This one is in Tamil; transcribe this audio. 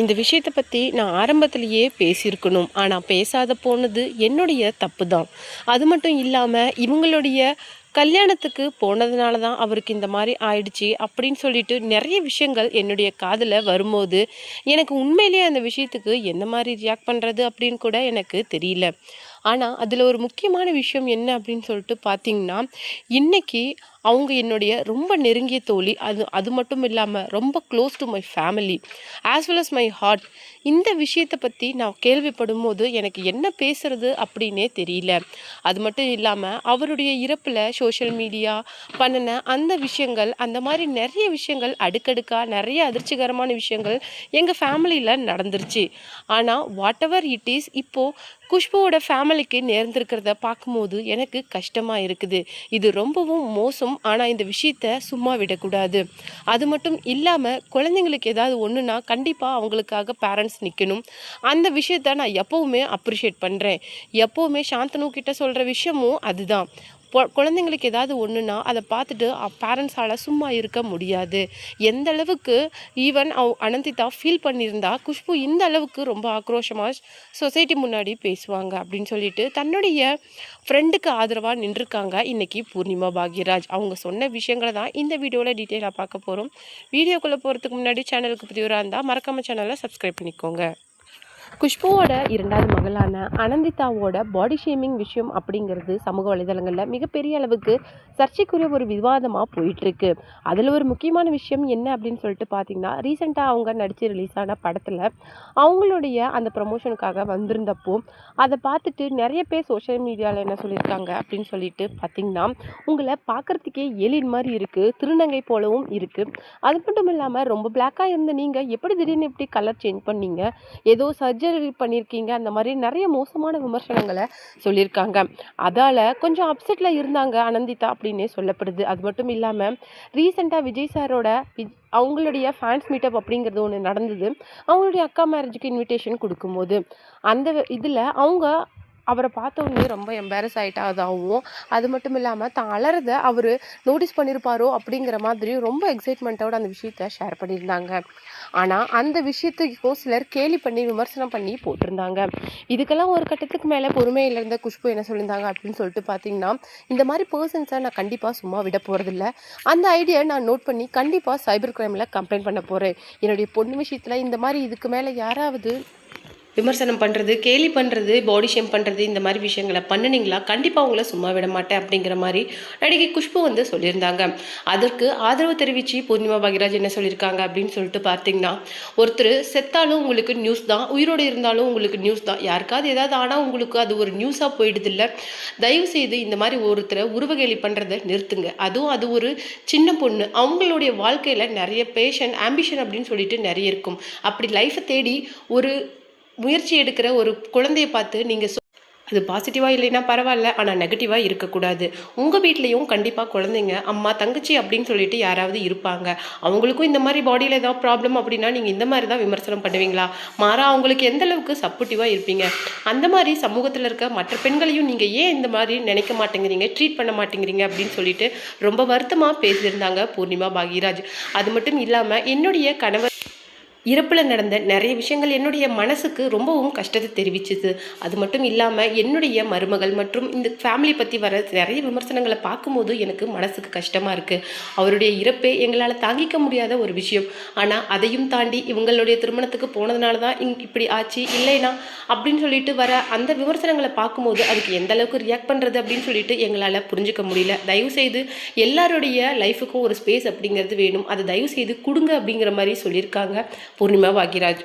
இந்த விஷயத்தை பற்றி நான் ஆரம்பத்திலேயே பேசியிருக்கணும். ஆனால் பேசாத போனது என்னுடைய தப்பு தான். அது மட்டும் இல்லாமல் இவங்களுடைய கல்யாணத்துக்கு போனதுனால தான் அவருக்கு இந்த மாதிரி ஆயிடுச்சு அப்படின்னு சொல்லிட்டு நிறைய விஷயங்கள் என்னுடைய காதில் வரும்போது எனக்கு உண்மையிலேயே அந்த விஷயத்துக்கு எந்த மாதிரி ரியாக்ட் பண்ணுறது அப்படின்னு கூட எனக்கு தெரியல. ஆனால் அதில் ஒரு முக்கியமான விஷயம் என்ன அப்படின்னு சொல்லிட்டு பார்த்தீங்கன்னா, இன்னைக்கு அவங்க என்னுடைய ரொம்ப நெருங்கிய தோழி. அது அது மட்டும் இல்லாமல் ரொம்ப close to my family as well as my heart. இந்த விஷயத்தை பற்றி நான் கேள்விப்படும் போது எனக்கு என்ன பேசுறது அப்படின்னே தெரியல. அது மட்டும் இல்லாமல் அவருடைய இறப்பில் சோஷியல் மீடியா பண்ணின அந்த விஷயங்கள், அந்த மாதிரி நிறைய விஷயங்கள் அடுக்கடுக்காக நிறைய அதிர்ச்சிகரமான விஷயங்கள் எங்கள் ஃபேமிலியில் நடந்துருச்சு. ஆனால் வாட் எவர் இட் இஸ், இப்போது குஷ்புவோட ஃபேமிலிக்கு நேர்ந்திருக்கிறத பார்க்கும்போது எனக்கு கஷ்டமாக இருக்குது. இது ரொம்பவும் மோசம். ஆனால் இந்த விஷயத்த சும்மா விடக்கூடாது. அது மட்டும் இல்லாமல் குழந்தைங்களுக்கு ஏதாவது ஒன்றுனா கண்டிப்பாக அவங்களுக்காக பேரண்ட்ஸ் நிற்கணும். அந்த விஷயத்த நான் எப்போவுமே அப்ரிஷியேட் பண்ணுறேன். எப்போவுமே சாந்தனு கிட்ட சொல்கிற விஷயமும் அதுதான். குழந்தைங்களுக்கு ஏதாவது ஒன்றுனா அதை பார்த்துட்டு பேரண்ட்ஸால் சும்மா இருக்க முடியாது. எந்த அளவுக்கு ஈவன் அனந்திதா ஃபீல் பண்ணியிருந்தா குஷ்பு இந்த அளவுக்கு ரொம்ப ஆக்ரோஷமாக சொசைட்டி முன்னாடி பேசுவாங்க அப்படின்னு சொல்லிட்டு தன்னுடைய ஃப்ரெண்டுக்கு ஆதரவாக நின்றுருக்காங்க இன்றைக்கி பூர்ணிமா பாக்யராஜ். அவங்க சொன்ன விஷயங்களை தான் இந்த வீடியோவில் டீட்டெயிலாக பார்க்க போகிறோம். வீடியோக்குள்ளே போகிறதுக்கு முன்னாடி சேனலுக்கு புதியவராக இருந்தால் மறக்காமல் சேனலை சப்ஸ்கிரைப் பண்ணிக்கோங்க. குஷ்புவோட இரண்டாவது மகளான அனந்திதாவோட பாடி ஷேமிங் விஷயம் அப்படிங்கிறது சமூக வலைதளங்களில் மிகப்பெரிய அளவுக்கு சர்ச்சைக்குரிய ஒரு விவாதமாக போயிட்டுருக்கு. அதில் ஒரு முக்கியமான விஷயம் என்ன அப்படின்னு சொல்லிட்டு பார்த்தீங்கன்னா, ரீசெண்டாக அவங்க நடித்து ரிலீஸ் ஆன படத்தில் அவங்களுடைய அந்த ப்ரமோஷனுக்காக வந்திருந்தப்போ அதை பார்த்துட்டு நிறைய பேர் சோஷியல் மீடியாவில் என்ன சொல்லியிருக்காங்க அப்படின்னு சொல்லிட்டு பார்த்தீங்கன்னா, உங்களை பார்க்குறதுக்கே ஏலியன் மாதிரி இருக்குது, திருநங்கை போலவும் இருக்குது. அது மட்டும் இல்லாமல் ரொம்ப பிளாக்காக இருந்த நீங்கள் எப்படி திடீர்னு இப்படி கலர் சேஞ்ச் பண்ணீங்க, ஏதோ சர்ஜரி பண்ணியிருக்கீங்க, அந்த மாதிரி நிறைய மோசமான விமர்சனங்களை சொல்லியிருக்காங்க. அதால் கொஞ்சம் அப்செட்டில் இருந்தாங்க அனந்திதா அப்படின்னே சொல்லப்படுது. அது மட்டும் இல்லாமல் ரீசெண்டாக விஜய் சாரோட அவங்களுடைய ஃபேன்ஸ் மீட்டப் அப்படிங்கிறது ஒன்று நடந்தது. அவங்களுடைய அக்கா மேரேஜுக்கு இன்விடேஷன் கொடுக்கும்போது அந்த இதில் அவங்க அவரை பார்த்தோன்னே ரொம்ப எம்பாரஸ் ஆகிட்டாதாகவும், அது மட்டும் இல்லாமல் தான் அலறத அவர் நோட்டீஸ் பண்ணியிருப்பாரோ அப்படிங்கிற மாதிரி ரொம்ப எக்ஸைட்மெண்ட்டோட அந்த விஷயத்த ஷேர் பண்ணியிருந்தாங்க. ஆனால் அந்த விஷயத்துக்கும் சிலர் கேலி பண்ணி விமர்சனம் பண்ணி போட்டிருந்தாங்க. இதுக்கெல்லாம் ஒரு கட்டத்துக்கு மேலே பொறுமையில் இருந்த குஷ்பு என்ன சொல்லியிருந்தாங்க அப்படின்னு சொல்லிட்டு பார்த்தீங்கன்னா, இந்த மாதிரி பர்சன்ஸை நான் கண்டிப்பாக சும்மா விட போகிறதில்ல. அந்த ஐடியா நான் நோட் பண்ணி கண்டிப்பாக சைபர் கிரைமில் கம்ப்ளைண்ட் பண்ண போகிறேன். என்னுடைய பொண்ணு விஷயத்தில் இந்த மாதிரி இதுக்கு மேலே யாராவது விமர்சனம் பண்ணுறது, கேலி பண்ணுறது, பாடி ஷேம் பண்ணுறது, இந்த மாதிரி விஷயங்களை பண்ணினீங்களா கண்டிப்பாக அவங்கள சும்மா விட மாட்டேன் அப்படிங்கிற மாதிரி நடிகை குஷ்பு வந்து சொல்லியிருந்தாங்க. அதற்கு ஆதரவு தெரிவித்து பூர்ணிமா பாக்யராஜ் என்ன சொல்லியிருக்காங்க அப்படின்னு சொல்லிட்டு பார்த்தீங்கன்னா, ஒருத்தர் செத்தாலும் உங்களுக்கு நியூஸ் தான், உயிரோடு இருந்தாலும் உங்களுக்கு நியூஸ் தான். யாருக்காவது ஏதாவது ஆனால் உங்களுக்கு அது ஒரு நியூஸாக போயிடுது இல்லை. தயவு செய்து இந்த மாதிரி ஒருத்தரை உருவகேலி பண்ணுறதை நிறுத்துங்க. அதுவும் அது ஒரு சின்ன பொண்ணு, அவங்களுடைய வாழ்க்கையில் நிறைய பேஷன் ஆம்பிஷன் அப்படின்னு சொல்லிட்டு நிறைய இருக்கும். அப்படி லைஃப்பை தேடி ஒரு முயற்சி எடுக்கிற ஒரு குழந்தையை பார்த்து நீங்கள் அது பாசிட்டிவாக இல்லைன்னா பரவாயில்ல, ஆனால் நெகட்டிவாக இருக்கக்கூடாது. உங்கள் வீட்லேயும் கண்டிப்பாக குழந்தைங்க அம்மா தங்கச்சி அப்படின்னு சொல்லிட்டு யாராவது இருப்பாங்க. அவங்களுக்கும் இந்த மாதிரி பாடியில் ஏதாவது ப்ராப்ளம் அப்படின்னா நீங்கள் இந்த மாதிரி தான் விமர்சனம் பண்ணுவீங்களா? மாறா அவங்களுக்கு எந்த அளவுக்கு சப்போர்ட்டிவாக இருப்பீங்க? அந்த மாதிரி சமூகத்தில் இருக்க மற்ற பெண்களையும் நீங்கள் ஏன் இந்த மாதிரி நினைக்க மாட்டேங்கிறீங்க, ட்ரீட் பண்ண மாட்டேங்கிறீங்க அப்படின்னு சொல்லிட்டு ரொம்ப வருத்தமாக பேசியிருந்தாங்க பூர்ணிமா பாக்யராஜ். அது மட்டும் இல்லாமல் என்னுடைய கணவர் இறப்பில் நடந்த நிறைய விஷயங்கள் என்னுடைய மனசுக்கு ரொம்பவும் கஷ்டத்தை தெரிவிச்சுது. அது மட்டும் இல்லாமல் என்னுடைய மருமகள் மற்றும் இந்த ஃபேமிலி பற்றி வர நிறைய விமர்சனங்களை பார்க்கும்போது எனக்கு மனசுக்கு கஷ்டமாக இருக்குது. அவருடைய இறப்பே எங்களால் தாங்கிக்க முடியாத ஒரு விஷயம். ஆனால் அதையும் தாண்டி இவங்களுடைய திருமணத்துக்கு போனதுனால தான் இப்படி ஆச்சு, இல்லைனா அப்படின்னு சொல்லிட்டு வர அந்த விமர்சனங்களை பார்க்கும்போது அதுக்கு எந்த அளவுக்கு ரியாக்ட் பண்ணுறது அப்படின்னு சொல்லிட்டு எங்களால் புரிஞ்சுக்க முடியல. தயவுசெய்து எல்லாருடைய லைஃபுக்கும் ஒரு ஸ்பேஸ் அப்படிங்கிறது வேணும், அதை தயவுசெய்து கொடுங்க அப்படிங்கிற மாதிரி சொல்லியிருக்காங்க பூர்ணிமா பாக்யராஜ்.